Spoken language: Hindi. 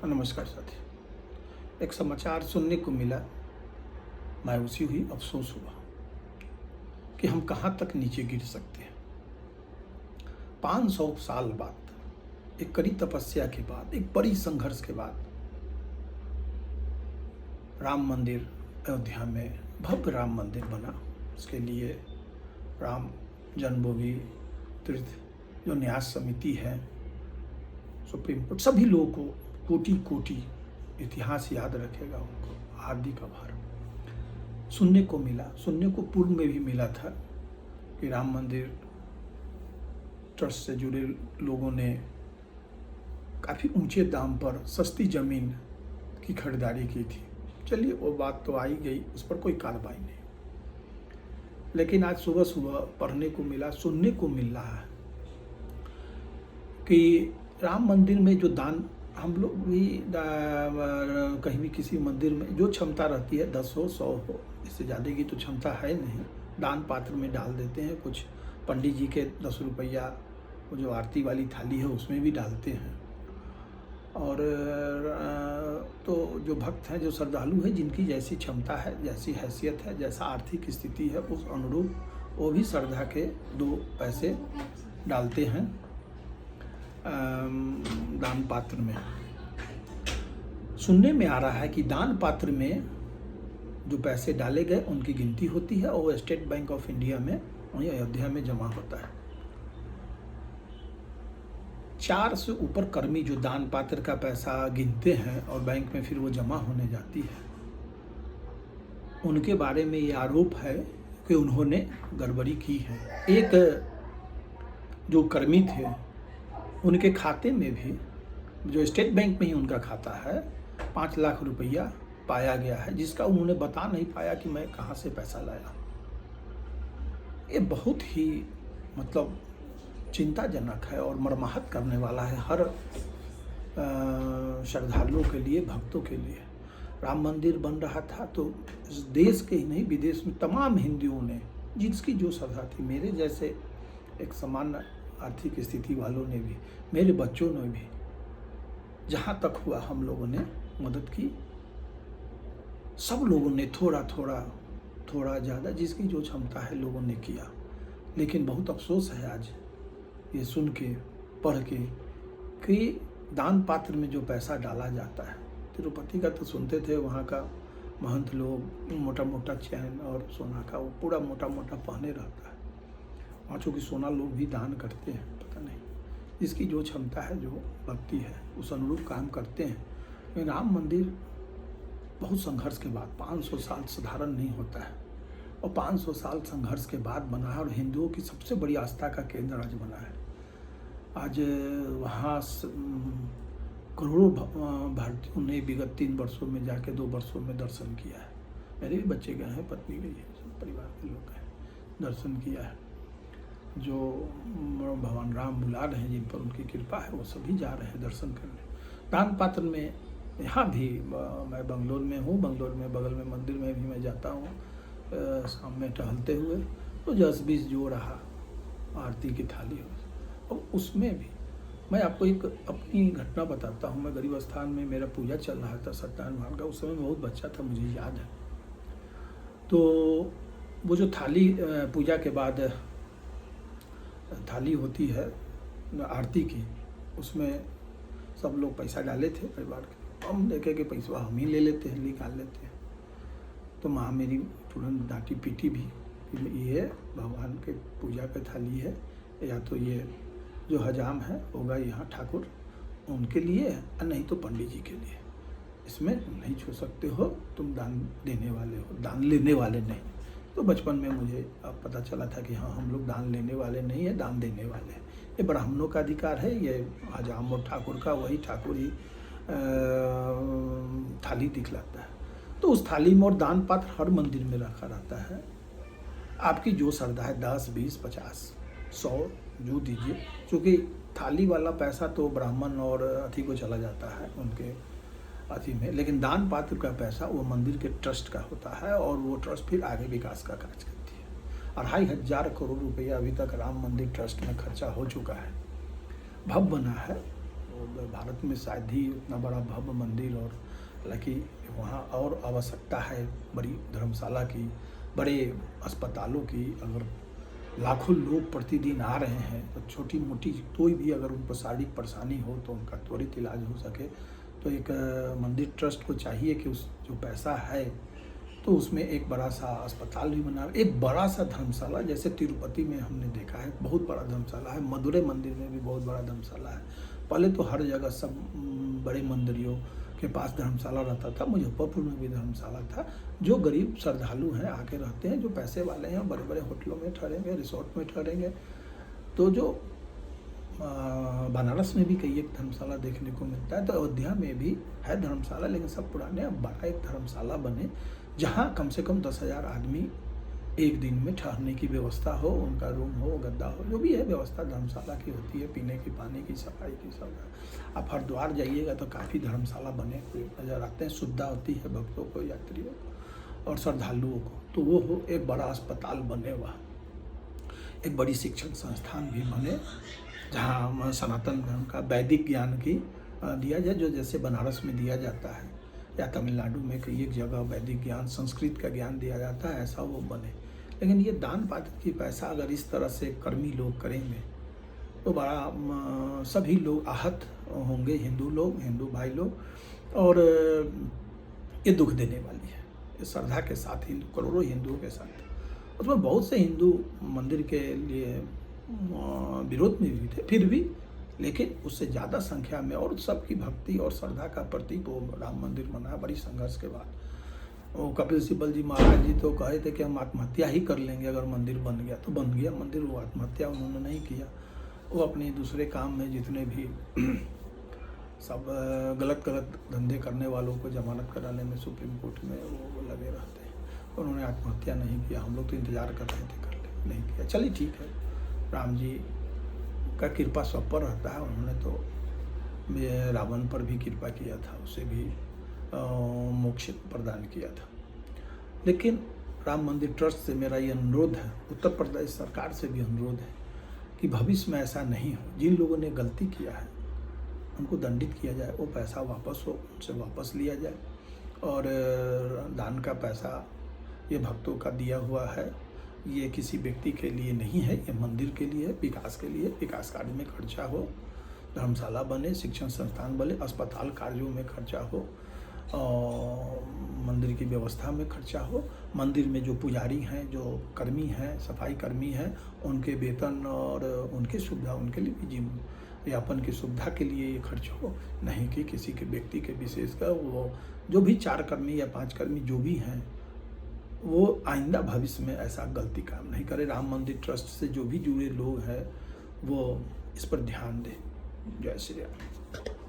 नमस्कार साथी। एक समाचार सुनने को मिला, मायूसी हुई, अफसोस हुआ कि हम कहाँ तक नीचे गिर सकते हैं। 500 साल बाद, एक कड़ी तपस्या के बाद, एक बड़ी संघर्ष के बाद राम मंदिर अयोध्या में भव्य राम मंदिर बना। उसके लिए राम जन्मभूमि तीर्थ जो न्यास समिति है, सुप्रीम कोर्ट, सभी लोगों को कोटि कोटि इतिहास याद रखेगा, उनको हार्दिक आभार। सुनने को मिला, सुनने को पूर्व में भी मिला था कि राम मंदिर ट्रस्ट से जुड़े लोगों ने काफ़ी ऊंचे दाम पर सस्ती ज़मीन की खरीदारी की थी। चलिए, वो बात तो आई गई, उस पर कोई कार्रवाई नहीं। लेकिन आज सुबह सुबह पढ़ने को मिला, सुनने को मिल रहा है कि राम मंदिर में जो दान, हम लोग भी कहीं भी किसी मंदिर में जो क्षमता रहती है, 10 हो 100 हो, इससे ज़्यादा की तो क्षमता है नहीं, दान पात्र में डाल देते हैं। कुछ पंडित जी के 10 रुपया, वो जो आरती वाली थाली है उसमें भी डालते हैं। और तो जो भक्त हैं, जो श्रद्धालु हैं, जिनकी जैसी क्षमता है, जैसी हैसियत है, जैसा आर्थिक स्थिति है, उस अनुरूप वो भी श्रद्धा के 2 पैसे डालते हैं दान पात्र में। सुनने में आ रहा है कि दान पात्र में जो पैसे डाले गए उनकी गिनती होती है और वो स्टेट बैंक ऑफ इंडिया में, वहीं अयोध्या में जमा होता है। 4 से ऊपर कर्मी जो दान पात्र का पैसा गिनते हैं और बैंक में फिर वो जमा होने जाती है, उनके बारे में ये आरोप है कि उन्होंने गड़बड़ी की है। एक जो कर्मी थे, उनके खाते में भी, जो स्टेट बैंक में ही उनका खाता है, 5 लाख रुपया पाया गया है, जिसका उन्होंने बता नहीं पाया कि मैं कहाँ से पैसा लाया। ये बहुत ही मतलब चिंताजनक है और मर्माहत करने वाला है हर श्रद्धालुओं के लिए, भक्तों के लिए। राम मंदिर बन रहा था तो इस देश के ही नहीं, विदेश में तमाम हिंदुओं ने, जिसकी जो श्रद्धा थी, मेरे जैसे एक सामान्य आर्थिक स्थिति वालों ने भी, मेरे बच्चों ने भी, जहाँ तक हुआ हम लोगों ने मदद की। सब लोगों ने थोड़ा ज़्यादा, जिसकी जो क्षमता है, लोगों ने किया। लेकिन बहुत अफसोस है आज ये सुन के, पढ़ के, कि दान पात्र में जो पैसा डाला जाता है, तिरुपति का तो सुनते थे, वहाँ का महंत लोग मोटा मोटा चैन और सोना का वो पूरा मोटा मोटा पहने रहता है। वहाँ चूँकि सोना लोग भी दान करते हैं, पता नहीं, जिसकी जो क्षमता है, जो भक्ति है, उस अनुरूप काम करते हैं। लेकिन राम मंदिर बहुत संघर्ष के बाद, 500 साल साधारण नहीं होता है, और 500 साल संघर्ष के बाद बना है और हिंदुओं की सबसे बड़ी आस्था का केंद्र आज बना है। आज वहाँ करोड़ों भारतीयों ने विगत 3 वर्षों में जाके 2 वर्षों में दर्शन किया है। मेरे भी बच्चे गए हैं, पत्नी गई है, सब परिवार के लोग गए, दर्शन किया है। जो भगवान राम बुला रहे हैं, जिन पर उनकी कृपा है, वो सभी जा रहे हैं दर्शन करने। दान पात्र में यहाँ भी मैं बंगलोर में हूँ, बंगलोर में बगल में मंदिर में भी मैं जाता हूँ शाम में टहलते हुए, तो 10-20 जो रहा आरती की थाली हो। अब उसमें भी मैं आपको एक अपनी घटना बताता हूँ। मैं गरीब स्थान में, मेरा पूजा चल रहा था सत्यनारायण भगवान का, उस समय बहुत बच्चा था, मुझे याद है। तो वो जो थाली, पूजा के बाद थाली होती है आरती की, उसमें सब लोग पैसा डाले थे परिवार के। हम देखे कि पैसा हम ही ले लेते हैं, निकाल लेते हैं। तो माँ मेरी तुरंत डांटी पीटी भी कि ये भगवान के पूजा का थाली है, या तो ये जो हजाम है होगा यहाँ ठाकुर उनके लिए, और नहीं तो पंडित जी के लिए, इसमें तुम नहीं छू सकते हो, तुम दान देने वाले हो, दान लेने वाले नहीं। तो बचपन में मुझे अब पता चला था कि हाँ, हम लोग दान लेने वाले नहीं है, दान देने वाले हैं। ये ब्राह्मणों का अधिकार है, ये हजाम और ठाकुर का, वही ठाकुर ही थाली दिखलाता है। तो उस थाली में, और दान पात्र हर मंदिर में रखा रहता है। आपकी जो श्रद्धा है, 10, 20, 50, 100 जो दीजिए, क्योंकि थाली वाला पैसा तो ब्राह्मण और अथी को चला जाता है उनके अथी में, लेकिन दान पात्र का पैसा वो मंदिर के ट्रस्ट का होता है, और वो ट्रस्ट फिर आगे विकास का कार्य करती है। 2,500 करोड़ रुपया अभी तक राम मंदिर ट्रस्ट में खर्चा हो चुका है। भव्य बना है, भारत में शायद ही उतना बड़ा भव्य मंदिर, और हालांकि वहाँ और आवश्यकता है बड़ी धर्मशाला की, बड़े अस्पतालों की। अगर लाखों लोग प्रतिदिन आ रहे हैं तो छोटी मोटी कोई भी अगर उनको शारीरिक परेशानी हो तो उनका त्वरित इलाज हो सके, तो एक मंदिर ट्रस्ट को चाहिए कि उस जो पैसा है तो उसमें एक बड़ा सा अस्पताल भी बना, एक बड़ा सा धर्मशाला, जैसे तिरुपति में हमने देखा है बहुत बड़ा धर्मशाला है, मदुरै मंदिर में भी बहुत बड़ा धर्मशाला है। पहले तो हर जगह सब बड़े मंदिरों के पास धर्मशाला रहता था, मुजफ्फरपुर में भी धर्मशाला था। जो गरीब श्रद्धालु हैं आके रहते हैं, जो पैसे वाले हैं बड़े बड़े होटलों में ठहरेंगे, रिसोर्ट में ठहरेंगे। तो जो बनारस में भी कई एक धर्मशाला देखने को मिलता है, तो अयोध्या में भी है धर्मशाला, लेकिन सब पुराने। अब बड़ा एक धर्मशाला बने जहाँ कम से कम 10,000 आदमी एक दिन में ठहरने की व्यवस्था हो, उनका रूम हो, गद्दा हो, जो भी है व्यवस्था धर्मशाला की होती है, पीने की, पानी की, सफाई की, सब। आप हरिद्वार जाइएगा तो काफ़ी धर्मशाला बने हुए नज़र आते हैं, सुविधा होती है भक्तों को, यात्रियों को और श्रद्धालुओं को। तो वो हो, एक बड़ा अस्पताल बने, वहाँ एक बड़ी शिक्षण संस्थान भी बने जहाँ सनातन धर्म का वैदिक ज्ञान की दिया जाए, जो जैसे बनारस में दिया जाता है या तमिलनाडु में कई एक जगह वैदिक ज्ञान, संस्कृत का ज्ञान दिया जाता है, ऐसा वो बने। लेकिन ये दान पात्र की पैसा अगर इस तरह से कर्मी लोग करेंगे तो बड़ा सभी लोग आहत होंगे, हिंदू लोग, हिंदू भाई लोग, और ये दुख देने वाली है। ये श्रद्धा के साथ हिंदू, करोड़ों हिंदुओं के साथ, उसमें बहुत से हिंदू मंदिर के लिए विरोध में भी थे, फिर भी, लेकिन उससे ज़्यादा संख्या में और सबकी भक्ति और श्रद्धा का प्रतीक वो राम मंदिर बना बड़ी संघर्ष के बाद। वो कपिल सिब्बल जी महाराज जी तो कहे थे कि हम आत्महत्या ही कर लेंगे अगर मंदिर बन गया, तो बन गया मंदिर। वो आत्महत्या उन्होंने नहीं किया, वो अपने दूसरे काम में जितने भी सब गलत धंधे करने वालों को जमानत कराने में सुप्रीम कोर्ट में वो लगे रहते हैं। उन्होंने आत्महत्या नहीं किया। हम लोग तो इंतजार कर रहे थे, कर ले, नहीं किया। चलिए ठीक है, राम जी का कृपा सब पर रहता है। उन्होंने तो रावण पर भी कृपा किया था, उसे भी मोक्ष प्रदान किया था। लेकिन राम मंदिर ट्रस्ट से मेरा ये अनुरोध है, उत्तर प्रदेश सरकार से भी अनुरोध है कि भविष्य में ऐसा नहीं हो। जिन लोगों ने गलती किया है उनको दंडित किया जाए, वो पैसा वापस हो, उनसे वापस लिया जाए। और दान का पैसा ये भक्तों का दिया हुआ है, ये किसी व्यक्ति के लिए नहीं है, ये मंदिर के लिए, विकास के लिए, विकास कार्य में खर्चा हो, धर्मशाला बने, शिक्षण संस्थान बने, अस्पताल कार्यों में खर्चा हो, मंदिर की व्यवस्था में खर्चा हो, मंदिर में जो पुजारी हैं, जो कर्मी हैं, सफाई कर्मी हैं, उनके वेतन और उनकी सुविधा, उनके लिए भी जीवन यापन की सुविधा के लिए ये खर्च हो, नहीं कि किसी के व्यक्ति के विशेष का। वो जो भी 4 कर्मी या 5 कर्मी जो भी हैं, वो आइंदा भविष्य में ऐसा गलती काम नहीं करे। राम मंदिर ट्रस्ट से जो भी जुड़े लोग हैं वो इस पर ध्यान दें। जय श्री राम।